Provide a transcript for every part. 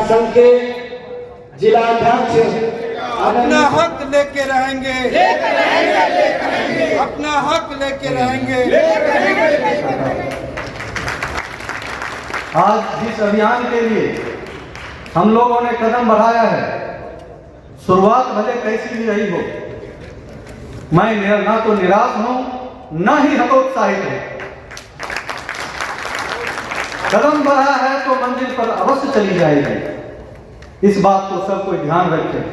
संघ के जिलाध्यक्ष अपना हक लेके रहेंगे, अपना हक लेके रहेंगे। आज जिस अभियान के लिए हम लोगों ने कदम बढ़ाया है, शुरुआत भले कैसी भी रही हो, मैं ना तो निराश हूं, ना ही हतोत्साहित हूं। कदम बढ़ा है तो मंजिल पर अवश्य चली जाएगी। इस बात को सब कोई ध्यान रखें।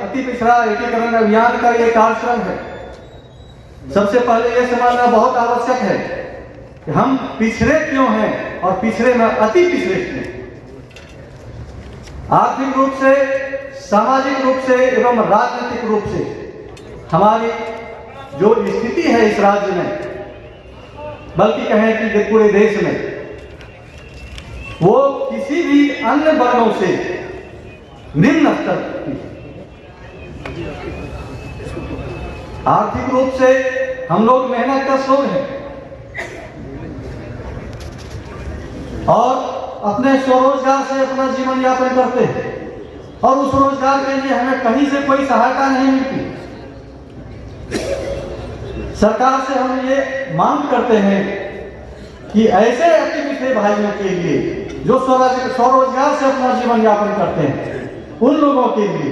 अति पिछड़ा एकीकरण अभियान का ये कार्यक्रम है। सबसे पहले ये समझना बहुत आवश्यक है कि हम पिछड़े क्यों हैं और पिछड़े में अति पिछड़े क्यों। आर्थिक रूप से, सामाजिक रूप से एवं राजनीतिक रूप से हमारी जो स्थिति है इस राज्य में, बल्कि कहें कि पूरे देश में, वो किसी भी अन्य वर्गों से निम्न स्तर की। आर्थिक रूप से हम लोग मेहनत कश लोग हैं और अपने स्वरोजगार से अपना जीवन यापन करते हैं, और उस रोजगार के लिए हमें कहीं से कोई सहायता नहीं मिलती। सरकार से हम ये मांग करते हैं कि ऐसे अति पिछड़े भाइयों के लिए जो स्वरोजगार से अपना जीवन यापन करते हैं, उन लोगों के लिए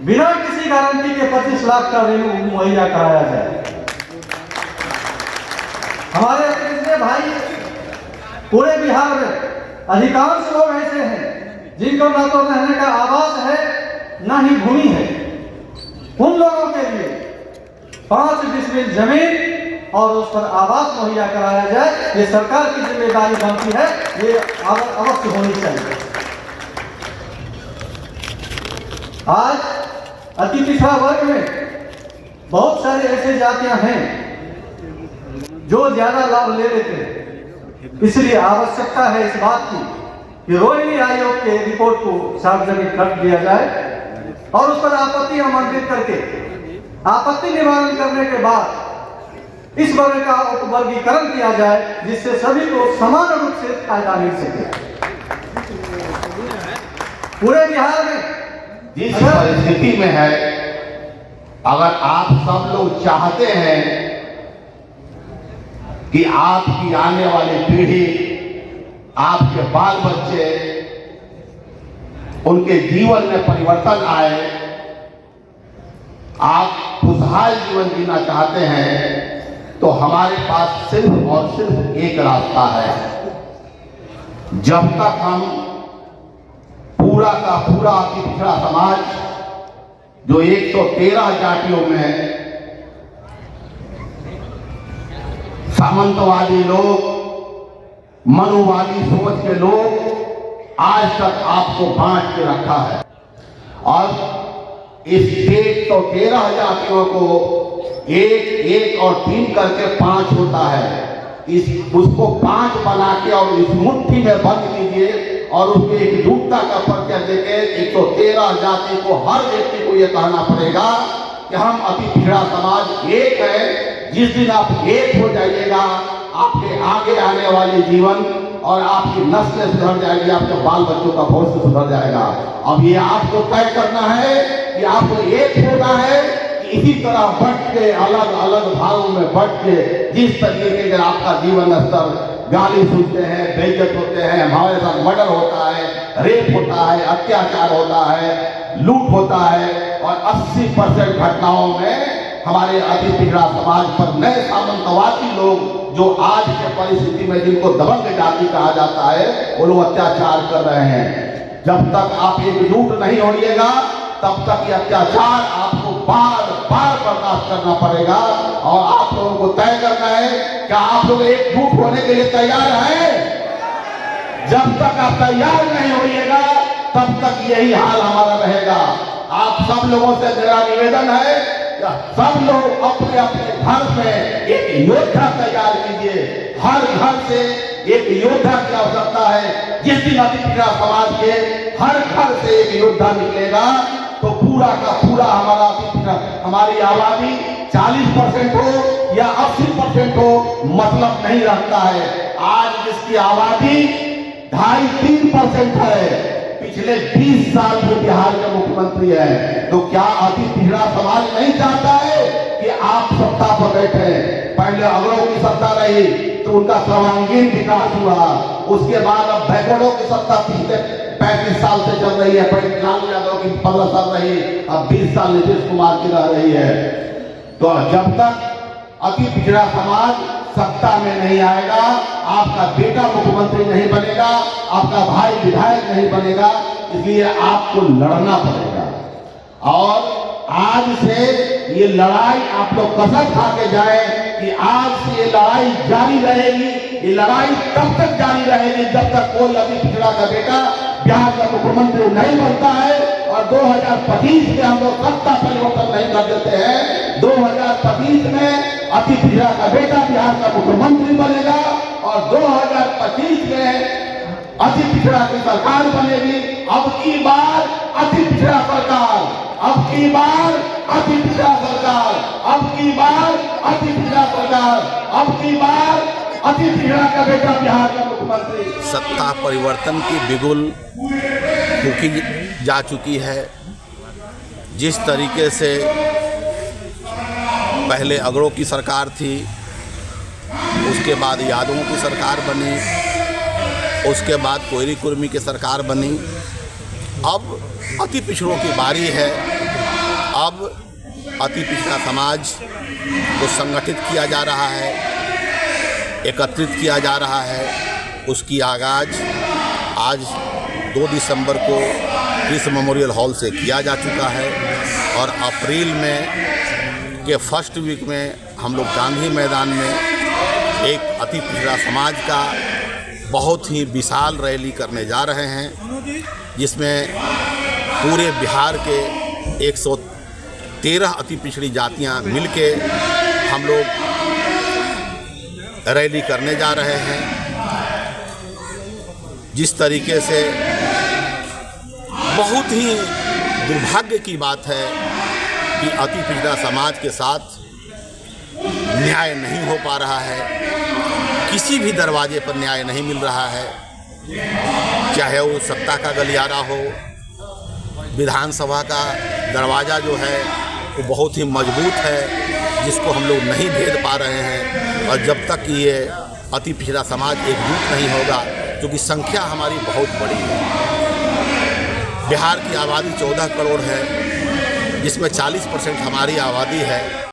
बिना किसी गारंटी के 25 लाख का ऋण मुहैया कराया जाए। हमारे अति पिछड़े भाई पूरे बिहार में अधिकांश लोग ऐसे हैं जिनको ना तो रहने का आवास है, ना ही भूमि है। उन लोगों के लिए 5 डिसमिल जमीन और उस पर आवास मुहैया कराया जाए, ये सरकार की जिम्मेदारी बनती है, ये अवश्य होनी चाहिए। आज अति पिछड़ा वर्ग में बहुत सारे ऐसे जातियां हैं जो ज्यादा लाभ ले लेते हैं। इसलिए आवश्यकता है इस बात की कि रोहिणी आयोग के रिपोर्ट को सार्वजनिक कर दिया जाए और उस पर आपत्ति आमंत्रित करके आपत्ति निवारण करने के बाद इस वर्ग का उपवर्गीकरण किया जाए, जिससे सभी को समान रूप से फायदा मिल सके। पूरे बिहार में जिस परिस्थिति में है, अगर आप सब लोग चाहते हैं कि आपकी आने वाली पीढ़ी, आपके बाल बच्चे, उनके जीवन में परिवर्तन आए, आप खुशहाल जीवन जीना चाहते हैं, तो हमारे पास सिर्फ और सिर्फ एक रास्ता है। जब तक हम पूरा का पूरा अति पिछड़ा समाज जो 113 जातियों में सामंतवादी लोग, मनुवादी सोच के लोग आज तक आपको बांट के रखा है, और इस 113 जातियों को 1, 1 और 3 करके 5 होता है। उसको 5 बना के और इस मुट्ठी में बंद कीजिए और उसके एकजुटता का परिचय देके 113 जाति को, हर व्यक्ति को यह कहना पड़ेगा कि हम अति पिछड़ा समाज एक है। जिस दिन आप एक हो जाइएगा, आपके आगे आने वाले जीवन और आपकी नस्लें सुधर जाएगी, आपके बाल बच्चों का भविष्य सुधर जाएगा। अब ये आपको तय करना है कि आपको एक होना है कि इसी तरह बट के अलग अलग भागों में बट के जिस तरीके से आपका जीवन स्तर, गाली सुनते हैं, बेइज्जत होते हैं, हमारे साथ मर्डर होता है, रेप होता है, अत्याचार होता है, लूट होता है, और 80% घटनाओं में हमारे अति पिछड़ा समाज पर नए सामंतवादी लोग जो आज के परिस्थिति में जिनको दबंग जाति कहा जाता है, वो लोग अत्याचार कर रहे हैं। जब तक आप एकजुट नहीं होइएगा, तब तक ये अत्याचार आपको बार बार बर्दाश्त करना पड़ेगा। और आप लोगों को तय करना है कि आप लोग एकजुट होने के लिए तैयार हैं। जब तक आप तैयार नहीं होइएगा, तब तक यही हाल हमारा रहेगा। आप सब लोगों से मेरा निवेदन है, सब लोग अपने अपने घर में एक योद्धा तैयार कीजिए। हर घर से एक योद्धा की आवश्यकता है। जिस दिन अति पिछड़ा समाज के हर घर से एक योद्धा निकलेगा, तो पूरा का पूरा हमारा हमारी आबादी 40% हो या 80% हो, मतलब नहीं रखता है। आज जिसकी आबादी 2.5-3% है, पिछले 20 साल से बिहार के मुख्यमंत्री हैं, तो क्या अति पिछड़ा समाज नहीं चाहता है कि आप सत्ता पर बैठे? पहले अगड़ों की सत्ता रही तो उनका सर्वांगीण विकास हुआ, उसके बाद अब बैकवर्डों की सत्ता पिछले 35 साल से चल रही है। पहले लालू यादव की 15 साल रही, अब 20 साल नीतीश कुमार की रह रही है। तो जब तक अति पिछड़ा समाज सत्ता में नहीं आएगा, आपका बेटा मुख्यमंत्री नहीं बनेगा, आपका भाई विधायक नहीं बनेगा, इसलिए आपको लड़ना पड़ेगा। और आज से ये लड़ाई आप लोग कसम खा के जाए कि आज से ये लड़ाई जारी रहेगी। ये लड़ाई तब तक जारी रहेगी जब तक कोई अति पिछड़ा का बेटा बिहार का मुख्यमंत्री नहीं बनता है। और 2025 में हम लोग सत्ता परिवर्तन नहीं कर देते हैं। 2025 में अति पिछड़ा का बेटा बिहार का मुख्यमंत्री बनेगा और 2025 में अति पिछड़ा की सरकार बनेगी। अब की बार अति पिछड़ा सरकार, अब की बार अति पिछड़ा सरकार, अब की बार अति पिछड़ा सरकार, अब की बार अति पिछड़ा का बेटा बिहार का मुख्यमंत्री। सत्ता परिवर्तन की बिगुल फूंकी जा चुकी है। जिस तरीके से पहले अगड़ों की सरकार थी, उसके बाद यादवों की सरकार बनी, उसके बाद कोयरी कुर्मी की सरकार बनी, अब अति पिछड़ों की बारी है। अब अति पिछड़ा समाज को संगठित किया जा रहा है, एकत्रित किया जा रहा है। उसकी आगाज आज 2 दिसंबर को कृष्ण मेमोरियल हॉल से किया जा चुका है और अप्रैल में के फर्स्ट वीक में हम लोग गांधी मैदान में एक अति पिछड़ा समाज का बहुत ही विशाल रैली करने जा रहे हैं, जिसमें पूरे बिहार के 113 अति पिछड़ी जातियां मिलके हम लोग रैली करने जा रहे हैं। जिस तरीके से बहुत ही दुर्भाग्य की बात है कि अति पिछड़ा समाज के साथ न्याय नहीं हो पा रहा है, किसी भी दरवाजे पर न्याय नहीं मिल रहा है, चाहे वो सत्ता का गलियारा हो, विधानसभा का दरवाज़ा जो है वो बहुत ही मजबूत है, जिसको हम लोग नहीं भेद पा रहे हैं। और जब तक ये अति पिछड़ा समाज एकजुट नहीं होगा, क्योंकि संख्या हमारी बहुत बड़ी है। बिहार की आबादी 14 करोड़ है, जिसमें 40% हमारी आबादी है।